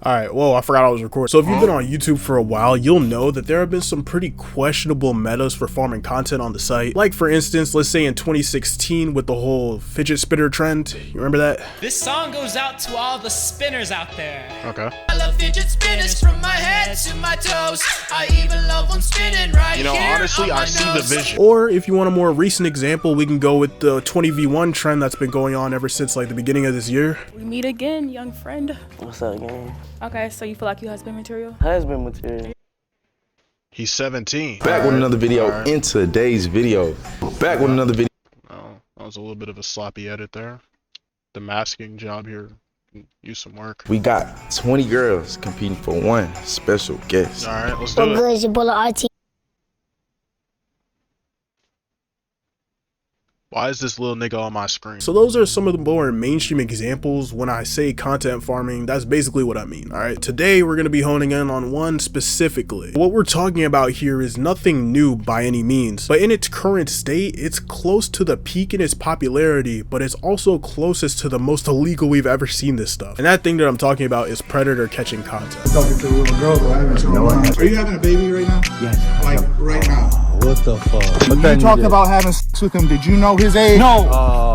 Alright, whoa, I forgot I was recording. So if you've been on YouTube for a while, you'll know that there have been some pretty questionable metas for farming content on the site. Like for instance, let's say in 2016 with the whole fidget spinner trend. You remember that? This song goes out to all the spinners out there. Okay. I love fidget spinners from my head to my toes. I even love one spinning right here. You know, honestly, I see the vision. Or if you want a more recent example, we can go with the 20v1 trend that's been going on ever since like the beginning of this year. We meet again, young friend. What's up, gang? Okay, so you feel like you husband material? Husband material. He's 17. Back with another video in today's video. Back with another video. Oh, that was a little bit of a sloppy edit there. The masking job here can use some work. We got 20 girls competing for one special guest. All right, let's do it. Your bullet RT. Why is this little nigga on my screen? So those are some of the more mainstream examples. When I say content farming, that's basically what I mean. All right, today we're going to be honing in on one specifically. What we're talking about here is nothing new by any means, but in its current state, it's close to the peak in its popularity, but it's also closest to the most illegal we've ever seen this stuff. And that thing that I'm talking about is predator catching content. Talking to a little girl, but I haven't shown her. Are you having a baby right now? Yes. Like right now? What the fuck? When you talking about having sex with him, did you know his age? No.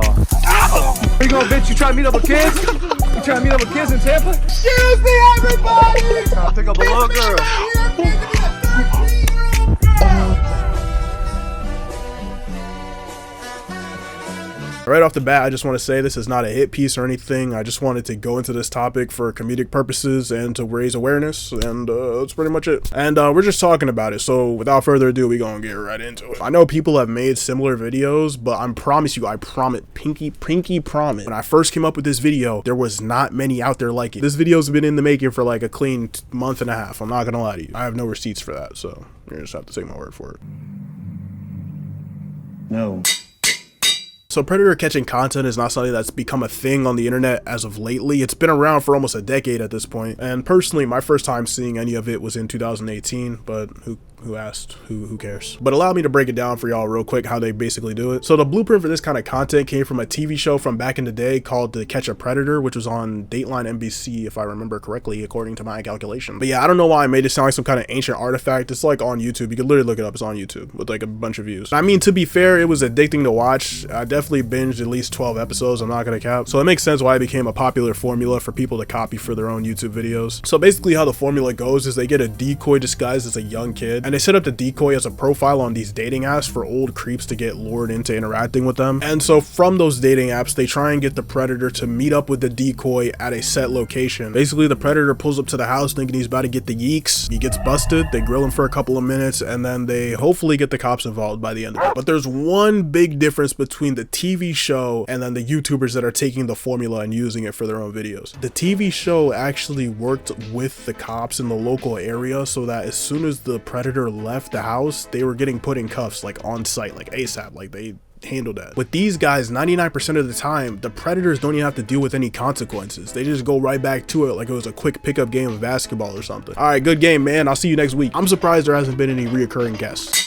Here you go, bitch. You trying to meet up with kids? You trying to meet up with kids in Tampa? Excuse me, everybody! Trying to pick up a little girl. Right off the bat, I just want to say this is not a hit piece or anything. I just wanted to go into this topic for comedic purposes and to raise awareness, and that's pretty much it. And we're just talking about it, so without further ado, we gonna get right into it. I know people have made similar videos, but I promise, pinky promise, when I first came up with this video, there was not many out there like it. This video's been in the making for like a clean month and a half. I'm not gonna lie to you. I have no receipts for that, so you just have to take my word for it. No. So predator catching content is not something that's become a thing on the internet as of lately. It's been around for almost a decade at this point. And personally, my first time seeing any of it was in 2018, but who asked? Who cares? But allow me to break it down for y'all real quick how they basically do it. So the blueprint for this kind of content came from a TV show from back in the day called To Catch a Predator, which was on Dateline NBC, if I remember correctly, according to my calculation. But yeah, I don't know why I made it sound like some kind of ancient artifact. It's like on YouTube. You could literally look it up. It's on YouTube with like a bunch of views. I mean, to be fair, it was addicting to watch. I definitely binged at least 12 episodes. I'm not gonna cap. So it makes sense why it became a popular formula for people to copy for their own YouTube videos. So basically how the formula goes is they get a decoy disguised as a young kid, and they set up the decoy as a profile on these dating apps for old creeps to get lured into interacting with them. And so from those dating apps, they try and get the predator to meet up with the decoy at a set location. Basically, the predator pulls up to the house thinking he's about to get the yeeks. He gets busted, they grill him for a couple of minutes, and then they hopefully get the cops involved by the end of it. But there's one big difference between the TV show and then the YouTubers that are taking the formula and using it for their own videos. The TV show actually worked with the cops in the local area so that as soon as the predator left the house, they were getting put in cuffs like on site, like ASAP. Like they handled that. With these guys, 99% of the time, the predators don't even have to deal with any consequences. They just go right back to it like it was a quick pickup game of basketball or something. All right, good game, man. I'll see you next week. I'm surprised there hasn't been any reoccurring guests.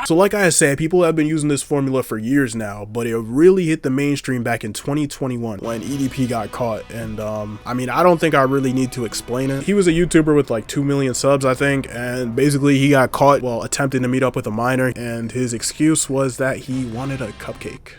So like I said, people have been using this formula for years now, but it really hit the mainstream back in 2021 when EDP got caught. And I mean, I don't think I really need to explain it. He was a YouTuber with like 2 million subs, I think, and basically he got caught while attempting to meet up with a minor, and his excuse was that he wanted a cupcake.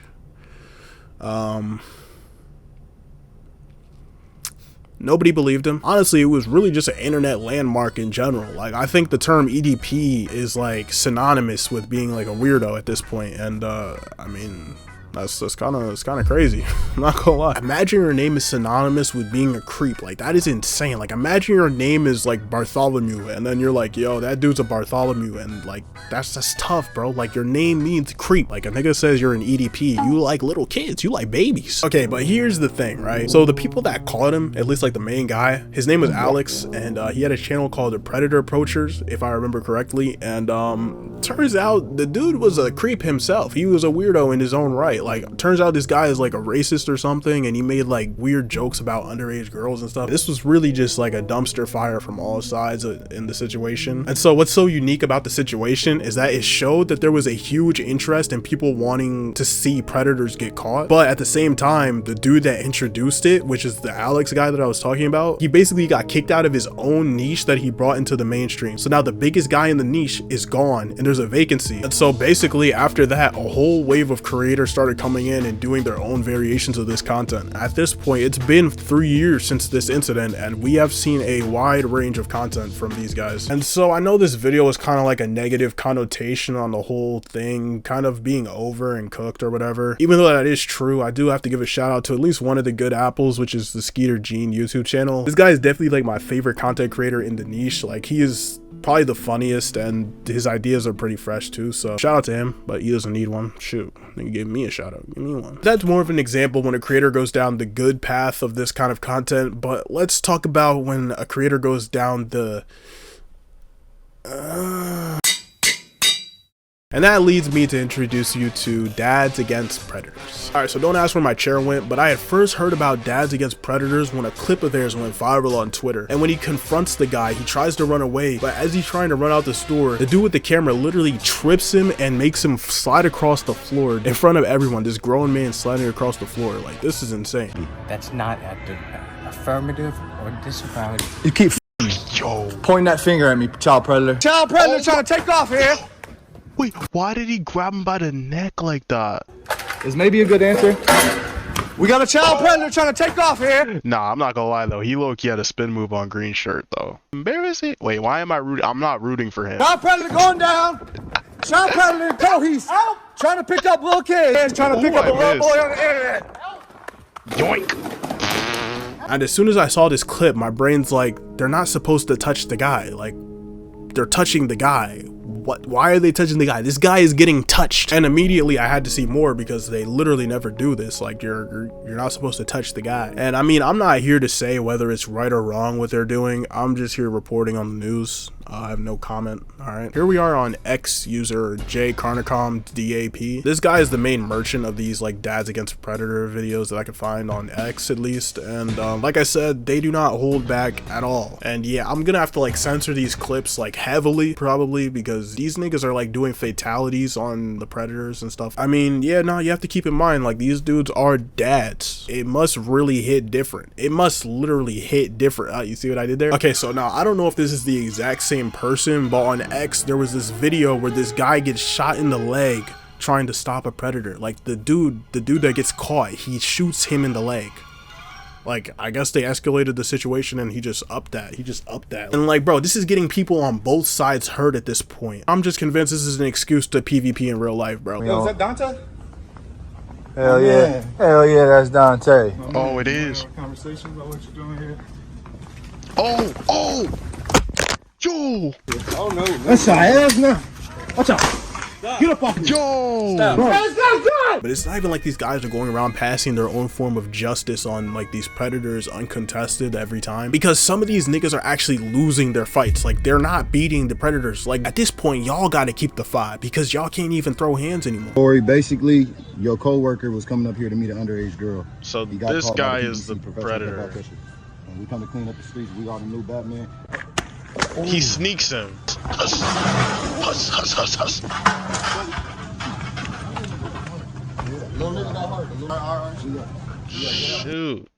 Nobody believed him. Honestly, it was really just an internet landmark in general. Like, I think the term EDP is like synonymous with being like a weirdo at this point. And I mean, that's kind of crazy. I'm not gonna lie. Imagine your name is synonymous with being a creep. Like, that is insane. Like, imagine your name is like Bartholomew, and then you're like, yo, that dude's a Bartholomew, and like that's tough, bro. Like, your name means creep. Like, a nigga says you're an EDP, you like little kids, you like babies. Okay, but here's the thing, right? So the people that caught him, at least like the main guy, his name was Alex, and he had a channel called The Predator Approachers, if I remember correctly. And Turns out the dude was a creep himself. He was a weirdo in his own right. Like, turns out this guy is like a racist or something, and he made like weird jokes about underage girls and stuff. This was really just like a dumpster fire from all sides in the situation. And so what's so unique about the situation is that it showed that there was a huge interest in people wanting to see predators get caught. But at the same time, the dude that introduced it, which is the Alex guy that I was talking about, he basically got kicked out of his own niche that he brought into the mainstream. So now the biggest guy in the niche is gone and there's a vacancy. And so basically after that, a whole wave of creators started coming in and doing their own variations of this content. At this point, it's been 3 years since this incident and we have seen a wide range of content from these guys. And so I know this video is kind of like a negative connotation on the whole thing kind of being over and cooked or whatever. Even though that is true, I do have to give a shout out to at least one of the good apples, which is the Skeeter Gene YouTube channel. This guy is definitely like my favorite content creator in the niche. Like, he is probably the funniest and his ideas are pretty fresh too, so shout out to him, but he doesn't need one. Shoot, you give me a shout out, give me one. That's more of an example when a creator goes down the good path of this kind of content, but let's talk about when a creator goes down the and that leads me to introduce you to Dads Against Predators. Alright, so don't ask where my chair went, but I had first heard about Dads Against Predators when a clip of theirs went viral on Twitter. And when he confronts the guy, he tries to run away, but as he's trying to run out the store, the dude with the camera literally trips him and makes him slide across the floor in front of everyone. This grown man sliding across the floor. Like, this is insane. That's not affirmative or disavowed. You keep pointing that finger at me, child predator. Child predator trying to take off here. Wait, why did he grab him by the neck like that? Is maybe a good answer. We got a child predator trying to take off here. Nah, I'm not gonna lie though. He low-key had a spin move on green shirt though. Embarrassing. Wait, why am I rooting? I'm not rooting for him. Child predator going down. Child predator, go. He's trying to pick up little kids. Trying to pick up a little boy on the internet. Yoink. And as soon as I saw this clip, my brain's like, they're not supposed to touch the guy. Like, they're touching the guy. What? Why are they touching the guy? This guy is getting touched. And immediately I had to see more because they literally never do this. Like, you're not supposed to touch the guy. And I mean, I'm not here to say whether it's right or wrong what they're doing. I'm just here reporting on the news. I have no comment. All right, here we are on X user J Carnicom D.A.P. This guy is the main merchant of these like Dads Against Predator videos that I could find on X at least. And like I said, they do not hold back at all. And yeah, I'm gonna have to like censor these clips like heavily probably because these niggas are like doing fatalities on the predators and stuff. I mean, yeah, no, you have to keep in mind like these dudes are dads. It must really hit different. It must literally hit different. You see what I did there? Okay, so now I don't know if this is the exact same person, but on X there was this video where this guy gets shot in the leg trying to stop a predator. Like the dude that gets caught, he shoots him in the leg. Like, I guess they escalated the situation and he just upped that. And like, bro, this is getting people on both sides hurt at this point. I'm just convinced this is an excuse to PvP in real life, bro. Yo, is that Dante? Hell yeah. Hell yeah, that's Dante. Oh, it is. Conversation about what you're doing here. Oh! Yo! Oh no. That's a hell no. Watch out. Get up off me. Yo! But it's not even like these guys are going around passing their own form of justice on like these predators uncontested every time, because some of these niggas are actually losing their fights. Like, they're not beating the predators. Like, at this point, y'all gotta keep the fight because y'all can't even throw hands anymore. Story, basically, your co-worker was coming up here to meet an underage girl. So He got this caught by guy the is the PVC, predator. And we come to clean up the streets. We are the new Batman. He sneaks him. Huss, huss, huss, huss. Shoot.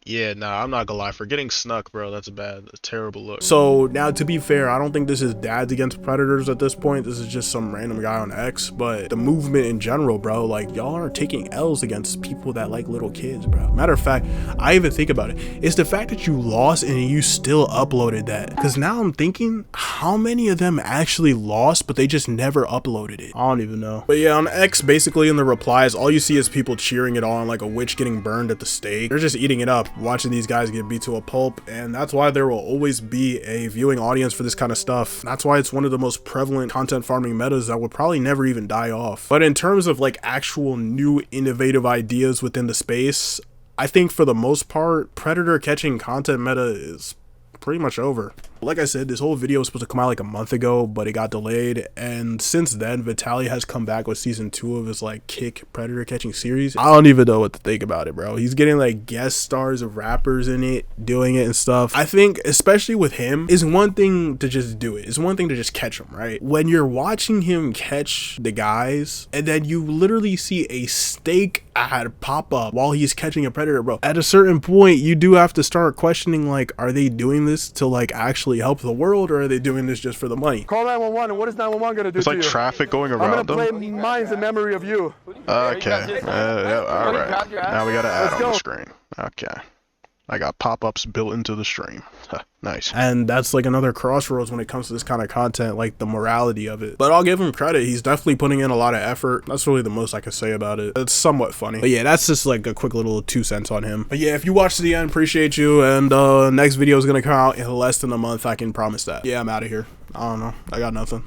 Yeah, nah, I'm not gonna lie. For getting snuck, bro, that's a terrible look. So now, to be fair, I don't think this is Dads Against Predators at this point. This is just some random guy on X. But the movement in general, bro, like, y'all are taking L's against people that like little kids, bro. Matter of fact, I even think about it. It's the fact that you lost and you still uploaded that. Because now I'm thinking, how many of them actually lost, but they just never uploaded it? I don't even know. But yeah, on X, basically in the replies, all you see is people cheering it on like a witch getting burned at the stake. They're just eating it up, watching these guys get beat to a pulp, and that's why there will always be a viewing audience for this kind of stuff. That's why it's one of the most prevalent content farming metas that will probably never even die off. But in terms of like actual new innovative ideas within the space, I think for the most part, predator catching content meta is pretty much over. Like I said, this whole video was supposed to come out like a month ago, but it got delayed, and since then Vitaly has come back with season 2 of his like Kick predator catching series. I don't even know what to think about it, bro. He's getting like guest stars of rappers in it, doing it and stuff. I think especially with him, it's one thing to just do it, it's one thing to just catch him, right? When you're watching him catch the guys and then you literally see a steak ad pop up while he's catching a predator, bro, at a certain point you do have to start questioning, like, are they doing this to like actually help the world, or are they doing this just for the money? Call 911, and what is 911 gonna do It's to like you? traffic going around them. I'm gonna play mines in memory of you. Okay. Yeah, all right. Now we got an ad on the screen. Okay. I got pop-ups built into the stream. Nice. And that's like another crossroads when it comes to this kind of content, like the morality of it. But I'll give him credit. He's definitely putting in a lot of effort. That's really the most I can say about it. It's somewhat funny. But yeah, that's just like a quick little 2 cents on him. But yeah, if you watched to the end, appreciate you. And next video is going to come out in less than a month. I can promise that. Yeah, I'm out of here. I don't know. I got nothing.